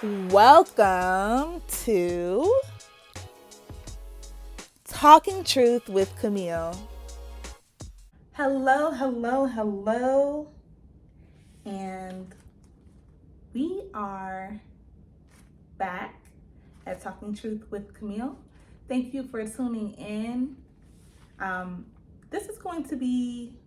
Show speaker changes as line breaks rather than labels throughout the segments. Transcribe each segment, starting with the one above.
Welcome to Talking Truth with Camille. Hello. And we are back at Talking Truth with Camille. Thank you for tuning in. This is going to be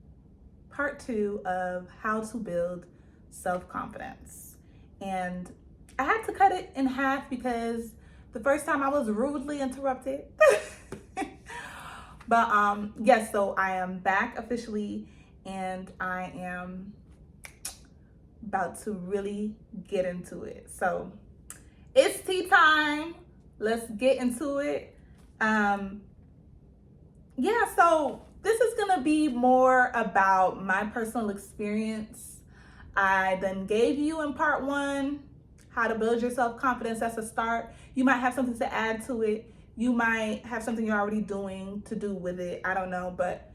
part 2 of how to build self-confidence. And I had to cut it in half because the first time I was rudely interrupted. But yes, so I am back officially and I am about to really get into it. So it's tea time. Let's get into it. So this is gonna be more about my personal experience. I then gave you in part 1 how to build your self-confidence. That's a start. You might have something to add to it. You might have something you're already doing to do with it. I don't know, but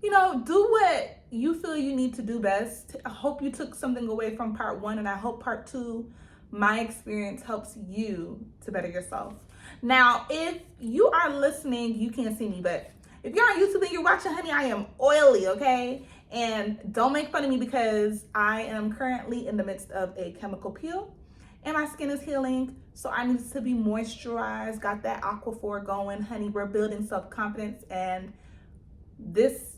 do what you feel you need to do best. I hope you took something away from part 1, and I hope part 2, my experience, helps you to better yourself. Now, if you are listening, you can't see me, but if you're on YouTube and you're watching, honey, I am oily, okay? And don't make fun of me because I am currently in the midst of a chemical peel and my skin is healing. So I need to be moisturized, got that Aquaphor going. Honey, we're building self-confidence, and this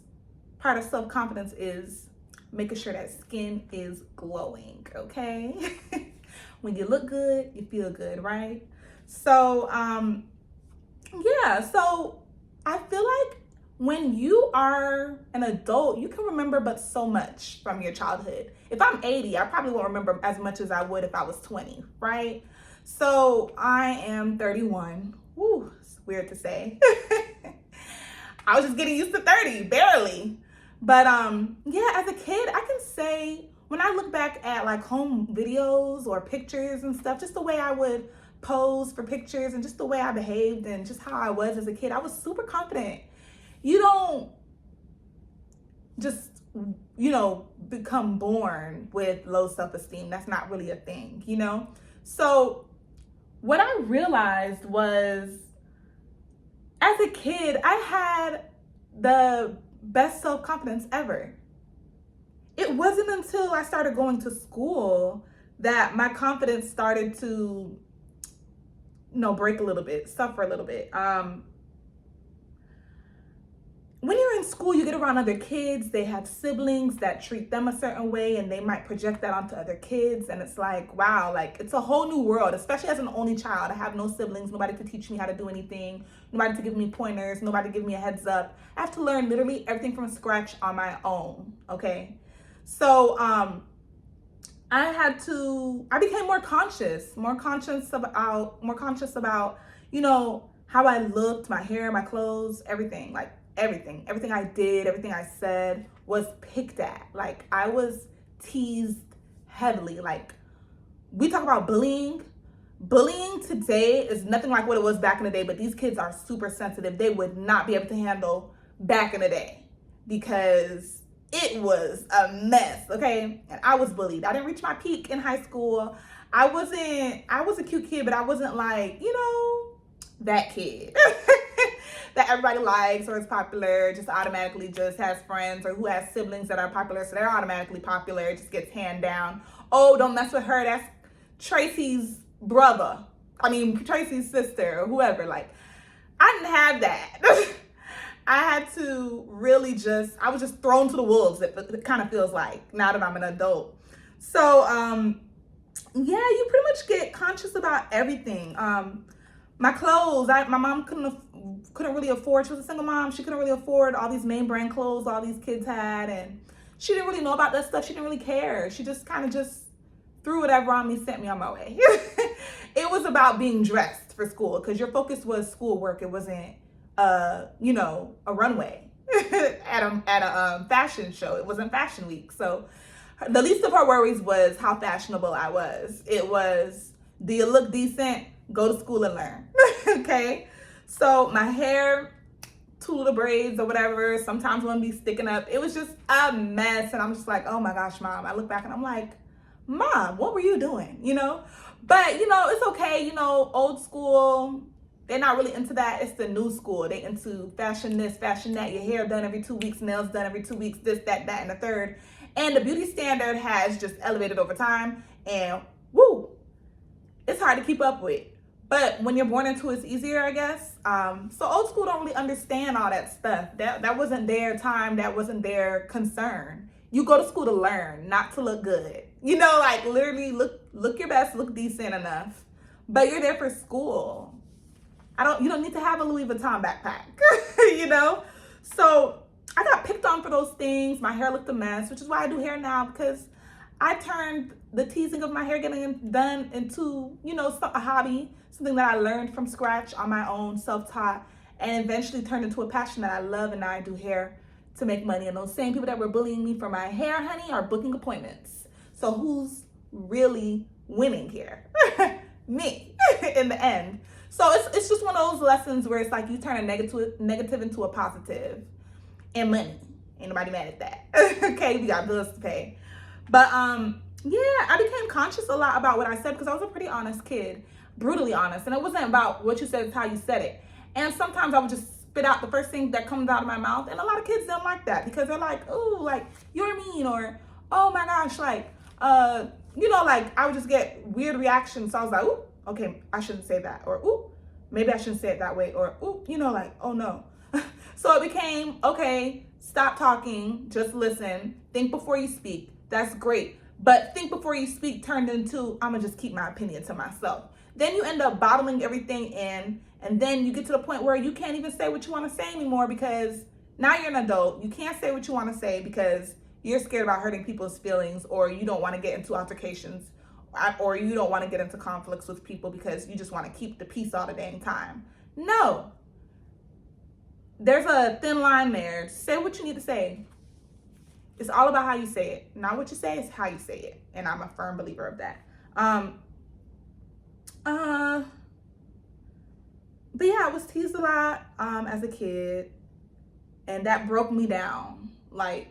part of self-confidence is making sure that skin is glowing, okay? When you look good, you feel good, right? So, so I feel like when you are an adult, you can remember but so much from your childhood. If I'm 80, I probably won't remember as much as I would if I was 20, right? So I am 31. Woo, it's weird to say. I was just getting used to 30, barely. But as a kid, I can say when I look back at like home videos or pictures and stuff, just the way I would pose for pictures and just the way I behaved and just how I was as a kid, I was super confident. You don't just, become born with low self-esteem. That's not really a thing, So what I realized was, as a kid, I had the best self-confidence ever. It wasn't until I started going to school that my confidence started to, break a little bit, suffer a little bit. When you're in school, you get around other kids, they have siblings that treat them a certain way and they might project that onto other kids. And it's like, wow, like it's a whole new world, especially as an only child. I have no siblings, nobody to teach me how to do anything, nobody to give me pointers, nobody to give me a heads up. I have to learn literally everything from scratch on my own, okay? So I became more conscious about, how I looked, my hair, my clothes, everything, like everything I did, everything I said was picked at. Like I was teased heavily. Like we talk about bullying. Bullying today is nothing like what it was back in the day, but these kids are super sensitive. They would not be able to handle back in the day because it was a mess, okay? And I was bullied. I didn't reach my peak in high school. I was a cute kid, but I wasn't like, that kid that everybody likes or is popular, just automatically just has friends, or who has siblings that are popular, so they're automatically popular. It just gets handed down. Oh, don't mess with her. That's Tracy's sister, or whoever. Like, I didn't have that. I had to really I was just thrown to the wolves, it kind of feels like, now that I'm an adult. So, you pretty much get conscious about everything. My clothes, my mom couldn't really afford. She was a single mom. She couldn't really afford all these name brand clothes all these kids had, and she didn't really know about that stuff. She didn't really care. She just kind of just threw whatever on me, sent me on my way. It was about being dressed for school because your focus was schoolwork. It wasn't, a runway at a fashion show. It wasn't fashion week. So the least of her worries was how fashionable I was. It was, do you look decent? Go to school and learn. Okay. So my hair, 2 little braids or whatever, sometimes one be sticking up. It was just a mess. And I'm just like, oh my gosh, Mom. I look back and I'm like, Mom, what were you doing? But, it's okay. Old school, they're not really into that. It's the new school. They into fashion this, fashion that. Your hair done every 2 weeks, nails done every 2 weeks, this, that, and the third. And the beauty standard has just elevated over time. And woo, it's hard to keep up with. But when you're born into it, it's easier, I guess. So old school don't really understand all that stuff. That wasn't their time. That wasn't their concern. You go to school to learn, not to look good. Like literally look your best, look decent enough. But you're there for school. You don't need to have a Louis Vuitton backpack, So I got picked on for those things. My hair looked a mess, which is why I do hair now, because I turned the teasing of my hair getting done into, a hobby, something that I learned from scratch on my own, self-taught, and eventually turned into a passion that I love. And now I do hair to make money. And those same people that were bullying me for my hair, honey, are booking appointments. So who's really winning here? Me, in the end. So it's just one of those lessons where it's like you turn a negative into a positive, and money. Ain't nobody mad at that. Okay, we got bills to pay. But yeah, I became conscious a lot about what I said because I was a pretty honest kid, brutally honest. And it wasn't about what you said, it's how you said it. And sometimes I would just spit out the first thing that comes out of my mouth. And a lot of kids don't like that because they're like, ooh, like, you're mean, or, oh my gosh, like, like I would just get weird reactions. So I was like, ooh, okay, I shouldn't say that. Or, ooh, maybe I shouldn't say it that way. Or, ooh, like, oh no. So it became, okay, stop talking, just listen, think before you speak. That's great. But think before you speak turned into, I'm gonna just keep my opinion to myself. Then you end up bottling everything in, and then you get to the point where you can't even say what you want to say anymore because now you're an adult. You can't say what you want to say because you're scared about hurting people's feelings, or you don't want to get into altercations, or you don't want to get into conflicts with people because you just want to keep the peace all the dang time. No. There's a thin line there. Say what you need to say. It's all about how you say it. Not what you say, it's how you say it. And I'm a firm believer of that. But yeah, I was teased a lot as a kid. And that broke me down. Like,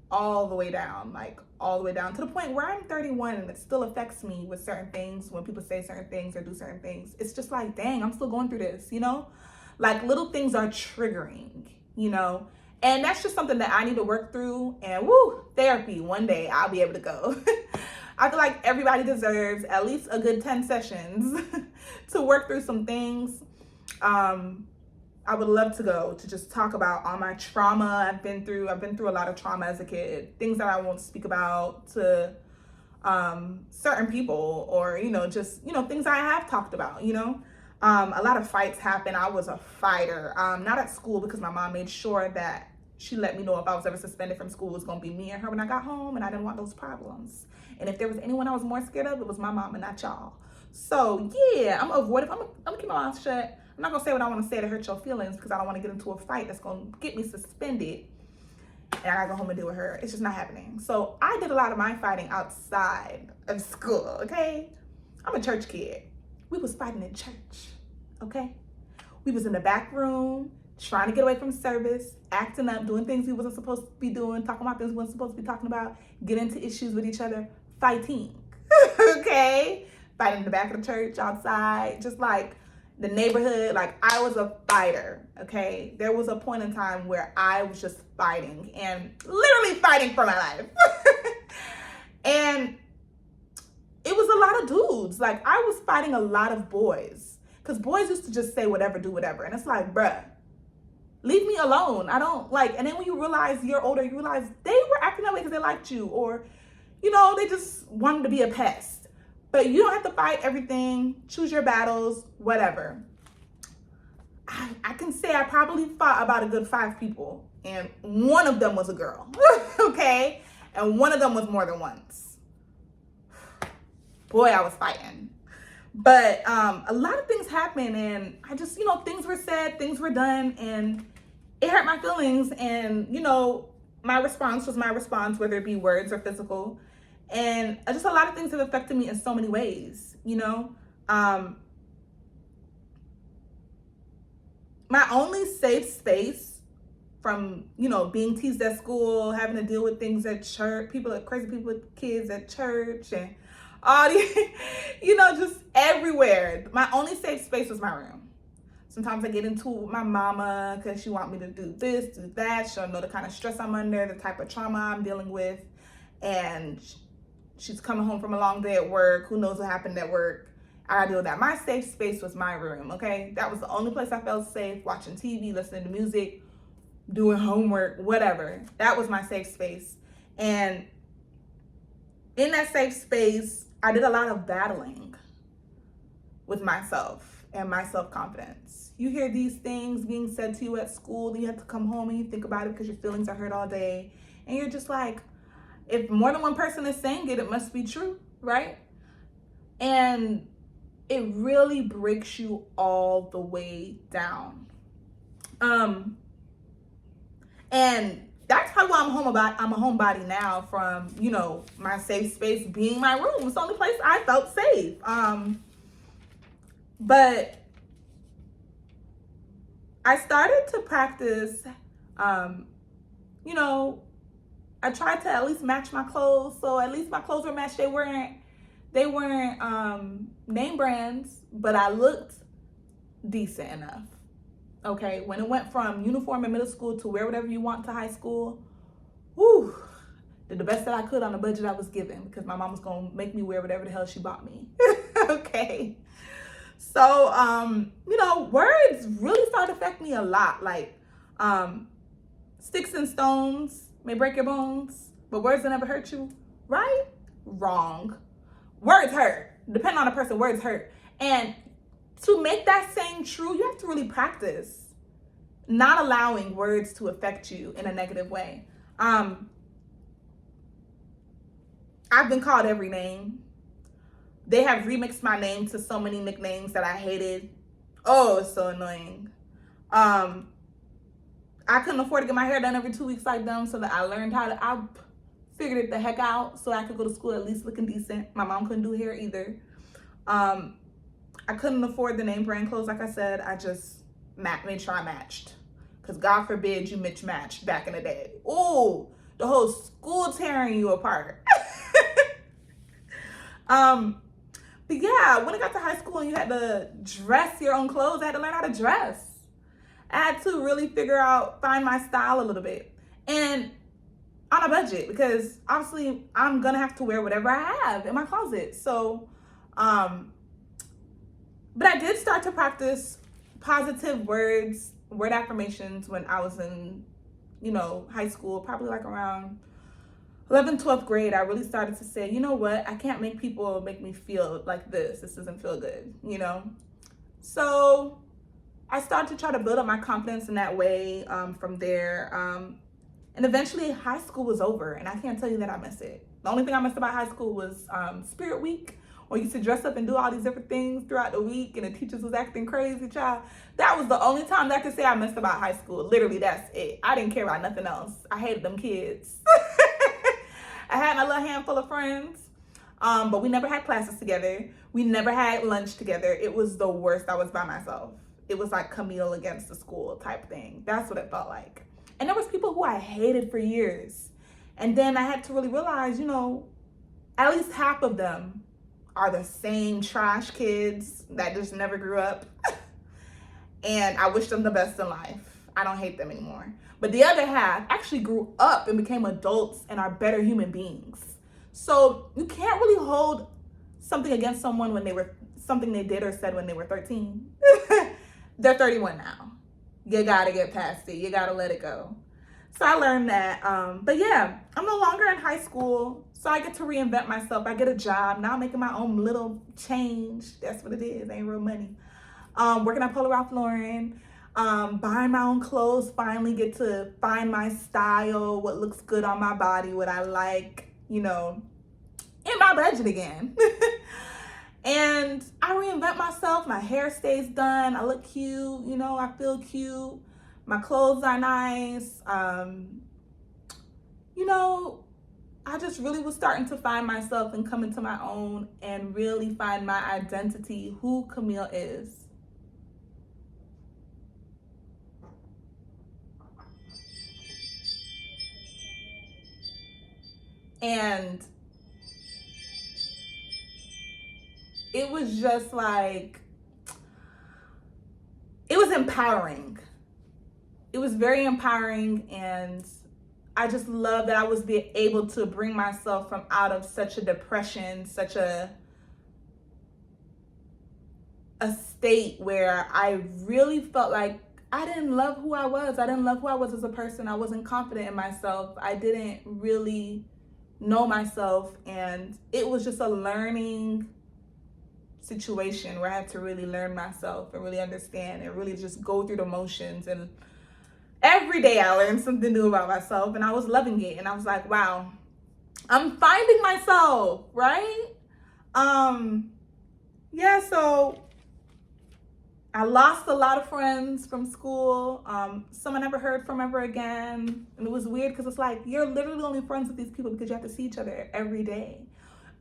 all the way down. Like, all the way down. To the point where I'm 31 and it still affects me with certain things. When people say certain things or do certain things. It's just like, dang, I'm still going through this, Like, little things are triggering, And that's just something that I need to work through. And woo, therapy, one day I'll be able to go. I feel like everybody deserves at least a good 10 sessions to work through some things. I would love to go to just talk about all my trauma I've been through. I've been through a lot of trauma as a kid. Things that I won't speak about to certain people, or, just, things I have talked about, A lot of fights happened. I was a fighter, not at school because my mom made sure that she let me know if I was ever suspended from school, it was going to be me and her when I got home, and I didn't want those problems. And if there was anyone I was more scared of, it was my mom and not y'all. So yeah, I'm gonna avoid it. I'm gonna keep my mouth shut. I'm not gonna say what I want to say to hurt your feelings because I don't want to get into a fight that's gonna get me suspended and I gotta go home and deal with her. It's just not happening. So I did a lot of my fighting outside of school, okay? I'm a church kid. We was fighting in church, okay? We was in the back room, trying to get away from service, acting up, doing things we wasn't supposed to be doing, talking about things we wasn't supposed to be talking about, getting into issues with each other, fighting, okay? Fighting in the back of the church, outside, just like the neighborhood. Like, I was a fighter, okay? There was a point in time where I was just fighting, and literally fighting for my life. And it was a lot of dudes. Like, I was fighting a lot of boys. Because boys used to just say whatever, do whatever. And it's like, bruh, leave me alone. I don't like, and then when you realize you're older, you realize they were acting that way because they liked you, or, they just wanted to be a pest. But you don't have to fight everything. Choose your battles, whatever. I can say I probably fought about a good 5 people, and one of them was a girl, okay? And one of them was more than once. Boy, I was fighting. But a lot of things happened, and I just, things were said, things were done, and it hurt my feelings. And, my response was my response, whether it be words or physical. And just a lot of things have affected me in so many ways, My only safe space from, being teased at school, having to deal with things at church, crazy people with kids at church, and all the, just everywhere. My only safe space was my room. Sometimes I get into it with my mama because she want me to do this, do that. She'll know the kind of stress I'm under, the type of trauma I'm dealing with. And she's coming home from a long day at work. Who knows what happened at work? I gotta deal with that. My safe space was my room, okay? That was the only place I felt safe, watching TV, listening to music, doing homework, whatever. That was my safe space. And in that safe space, I did a lot of battling with myself and my self-confidence. You hear these things being said to you at school, then you have to come home and you think about it because your feelings are hurt all day. And you're just like, if more than one person is saying it, it must be true, right? And it really breaks you all the way down. And that's probably why I'm a homebody now, from, my safe space being my room. It's the only place I felt safe. But I started to practice, I tried to at least match my clothes. So at least my clothes were matched. They weren't name brands, but I looked decent enough. Okay, when it went from uniform in middle school to wear whatever you want to high school, did the best that I could on the budget I was given, because my mom was gonna make me wear whatever the hell she bought me. Okay. So, words really started to affect me a lot. Like, sticks and stones may break your bones, but words will never hurt you. Right? Wrong. Words hurt. Depending on the person, words hurt. And to make that saying true, you have to really practice not allowing words to affect you in a negative way. I've been called every name. They have remixed my name to so many nicknames that I hated. Oh, it's so annoying. I couldn't afford to get my hair done every 2 weeks like them, so that I figured it the heck out so I could go to school at least looking decent. My mom couldn't do hair either. I couldn't afford the name brand clothes, like I said. I just made sure I matched. Because God forbid you mismatched back in the day. Oh, the whole school tearing you apart. But yeah, when I got to high school and you had to dress your own clothes, I had to learn how to dress. I had to really find my style a little bit. And on a budget, because obviously I'm gonna have to wear whatever I have in my closet. So, but I did start to practice positive word affirmations when I was in, high school, probably like around 11th, 12th grade. I really started to say, you know what? I can't make people make me feel like this. This doesn't feel good, So I started to try to build up my confidence in that way from there. And eventually high school was over, and I can't tell you that I miss it. The only thing I missed about high school was Spirit Week, where you used to dress up and do all these different things throughout the week, and the teachers was acting crazy, child. That was the only time that I could say I missed about high school. Literally, that's it. I didn't care about nothing else. I hated them kids. I had my little handful of friends, but we never had classes together. We never had lunch together. It was the worst. I was by myself. It was like Camille against the school type thing. That's what it felt like. And there was people who I hated for years. And then I had to really realize, at least half of them are the same trash kids that just never grew up. And I wish them the best in life. I don't hate them anymore. But the other half actually grew up and became adults and are better human beings. So you can't really hold something against someone when something they did or said when they were 13. They're 31 now. You gotta get past it. You gotta let it go. So I learned that. But yeah, I'm no longer in high school. So I get to reinvent myself. I get a job. Now I'm making my own little change. That's what it is. Ain't real money. Working at Polo Ralph Lauren. Buying my own clothes. Finally get to find my style. What looks good on my body. What I like, in my budget again. And I reinvent myself. My hair stays done. I look cute. I feel cute. My clothes are nice. I just really was starting to find myself and come into my own and really find my identity, who Camille is. And it was just like, it was empowering. It was very empowering, and I just love that I was able to bring myself from out of such a depression, such a state where I really felt like I didn't love who I was. I didn't love who I was as a person. I wasn't confident in myself. I didn't really know myself, and it was just a learning situation where I had to really learn myself and really understand and really just go through the motions. And every day I learned something new about myself, and I was loving it. And I was like, wow, I'm finding myself, right? Yeah, so I lost a lot of friends from school. Some I never heard from ever again. And it was weird because it's like, you're literally only friends with these people because you have to see each other every day,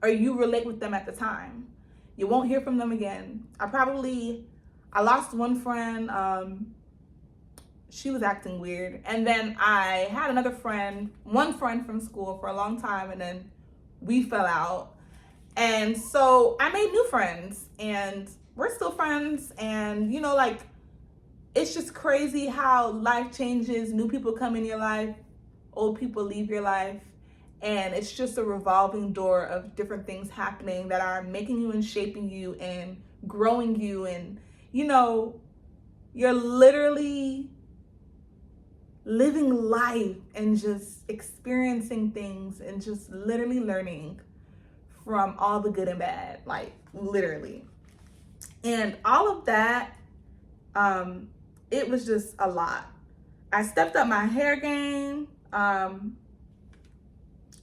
or you relate with them at the time. You won't hear from them again. I lost one friend. She was acting weird. And then I had one friend from school for a long time, and then we fell out. And so I made new friends, and we're still friends. And like, it's just crazy how life changes. New people come in your life, old people leave your life. And it's just a revolving door of different things happening that are making you and shaping you and growing you. And, you're literally living life and just experiencing things and just literally learning from all the good and bad, like literally. And all of that, it was just a lot. I stepped up my hair game.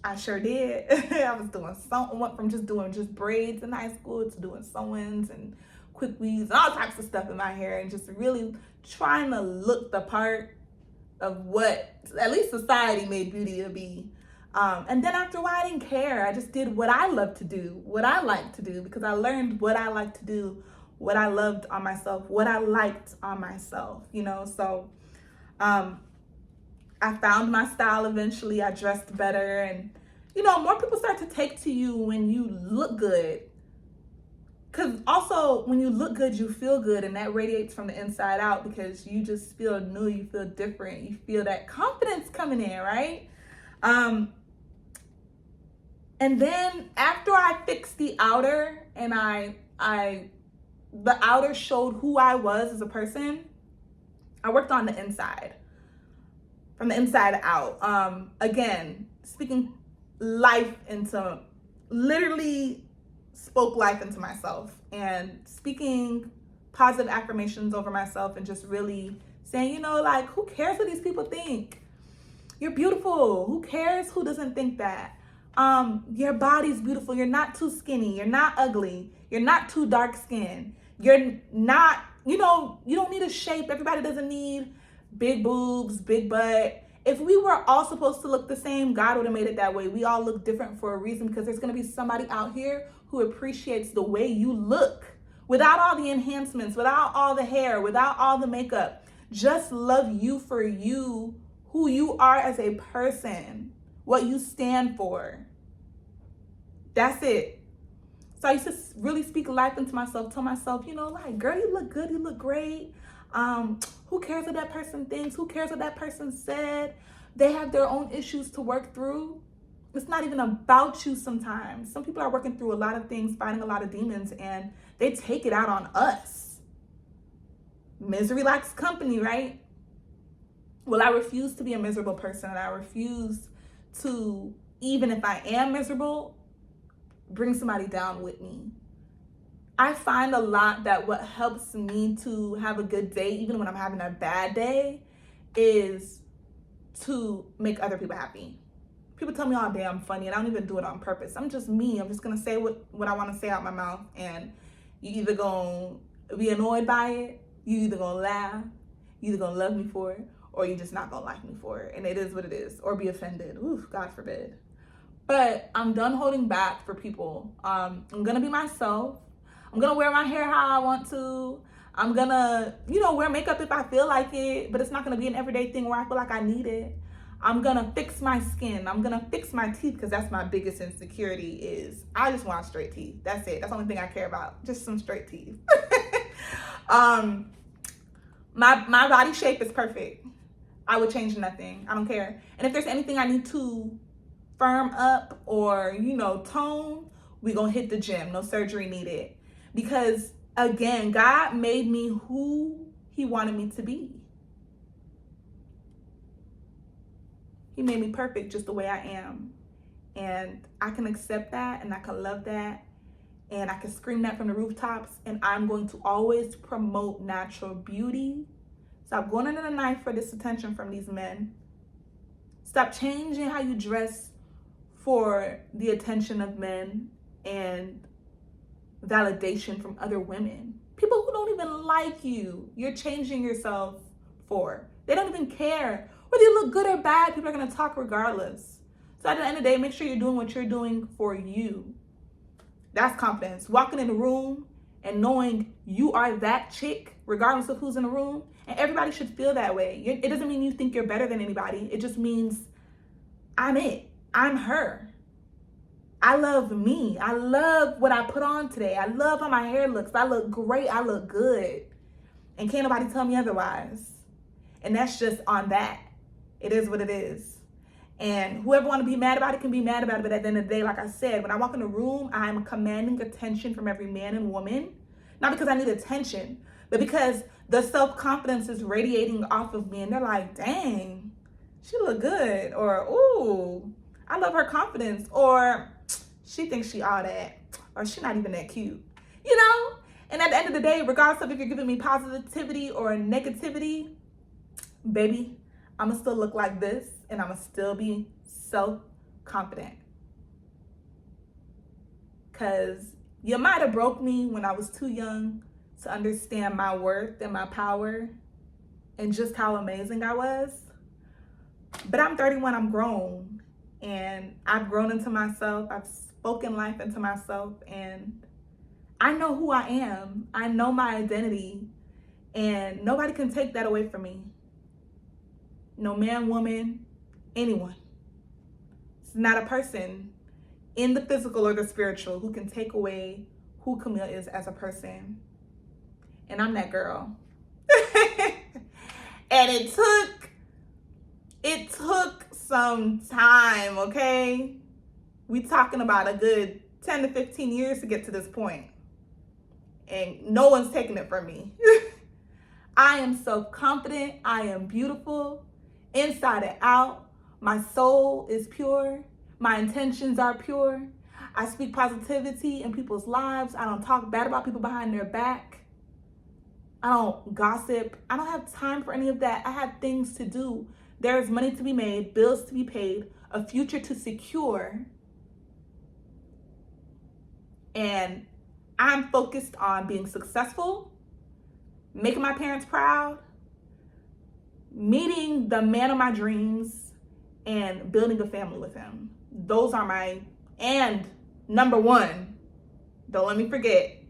I sure did. I was doing went from just doing braids in high school to doing sew-ins and quick weaves and all types of stuff in my hair, and just really trying to look the part of what at least society made beauty to be. And then after a while, I didn't care. I just did what I love to do, what I like to do, because I learned what I like to do, what I loved on myself, what I liked on myself, So I found my style eventually. I dressed better, and more people start to take to you when you look good. Because also, when you look good, you feel good, and that radiates from the inside out, because you just feel new, you feel different, you feel that confidence coming in, right? And then after I fixed the outer, and the outer showed who I was as a person, I worked on the inside, from the inside out. Again, speaking life into, literally spoke life into myself, and speaking positive affirmations over myself, and just really saying, like, who cares what these people think? You're beautiful. Who cares who doesn't think that? Your body's beautiful. You're not too skinny. You're not ugly. You're not too dark skinned. You're not, you don't need a shape. Everybody doesn't need big boobs, big butt. If we were all supposed to look the same, God would have made it that way. We all look different for a reason, because there's going to be somebody out here who appreciates the way you look, without all the enhancements, without all the hair, without all the makeup. Just love you for you, who you are as a person, what you stand for. That's it. So I used to really speak life into myself, tell myself, like, girl, you look good, you look great. Who cares what that person thinks? Who cares what that person said? They have their own issues to work through. It's not even about you sometimes. Some people are working through a lot of things, fighting a lot of demons, and they take it out on us. Misery likes company, right? Well, I refuse to be a miserable person, and I refuse to, even if I am miserable, bring somebody down with me. I find a lot that what helps me to have a good day, even when I'm having a bad day, is to make other people happy. People tell me all day I'm funny, and I don't even do it on purpose. I'm just me. I'm just going to say what I want to say out my mouth, and you either going to be annoyed by it, you either going to laugh, you either going to love me for it, or you just not going to like me for it. And it is what it is. Or be offended. Oof, God forbid. But I'm done holding back for people. I'm going to be myself. I'm going to wear my hair how I want to. I'm going to, wear makeup if I feel like it, but it's not going to be an everyday thing where I feel like I need it. I'm gonna fix my skin. I'm gonna fix my teeth because that's my biggest insecurity is I just want straight teeth. That's it. That's the only thing I care about. Just some straight teeth. My body shape is perfect. I would change nothing. I don't care. And if there's anything I need to firm up or, tone, we gonna hit the gym. No surgery needed. Because again, God made me who he wanted me to be. He made me perfect just the way I am. And I can accept that and I can love that. And I can scream that from the rooftops. And I'm going to always promote natural beauty. Stop going under the knife for this attention from these men. Stop changing how you dress for the attention of men and validation from other women. People who don't even like you, you're changing yourself for. They don't even care. Whether you look good or bad, people are going to talk regardless. So at the end of the day, make sure you're doing what you're doing for you. That's confidence. Walking in the room and knowing you are that chick, regardless of who's in the room. And everybody should feel that way. It doesn't mean you think you're better than anybody. It just means I'm it. I'm her. I love me. I love what I put on today. I love how my hair looks. I look great. I look good. And can't nobody tell me otherwise. And that's just on that. It is what it is. And whoever want to be mad about it can be mad about it. But at the end of the day, like I said, when I walk in the room, I'm commanding attention from every man and woman. Not because I need attention, but because the self-confidence is radiating off of me. And they're like, dang, she look good. Or, ooh, I love her confidence. Or she thinks she all that. Or she not even that cute. And at the end of the day, regardless of if you're giving me positivity or negativity, baby, I'm going to still look like this. And I'm going to still be self-confident. Because you might have broke me when I was too young to understand my worth and my power and just how amazing I was. But I'm 31, I'm grown. And I've grown into myself. I've spoken life into myself. And I know who I am. I know my identity. And nobody can take that away from me. No man, woman, anyone. It's not a person in the physical or the spiritual who can take away who Camille is as a person. And I'm that girl. And it took some time, okay? We talking about a good 10 to 15 years to get to this point. And no one's taking it from me. I am self-confident. I am beautiful. Inside and out. My soul is pure. My intentions are pure. I speak positivity in people's lives. I don't talk bad about people behind their back. I don't gossip. I don't have time for any of that. I have things to do. There's money to be made, bills to be paid, a future to secure. And I'm focused on being successful, making my parents proud, meeting the man of my dreams, and building a family with him. Those are and number one, don't let me forget,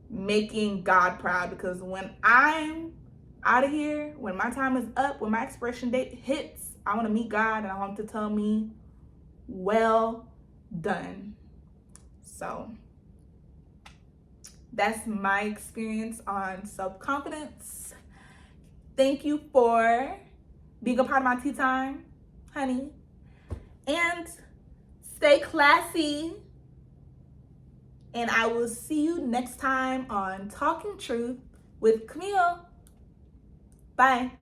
making God proud. Because when I'm out of here, when my time is up, when my expiration date hits, I want to meet God and I want him to tell me, well done. So that's my experience on self-confidence. Thank you for being a part of my tea time, honey. And stay classy. And I will see you next time on Talking Truth with Camille. Bye.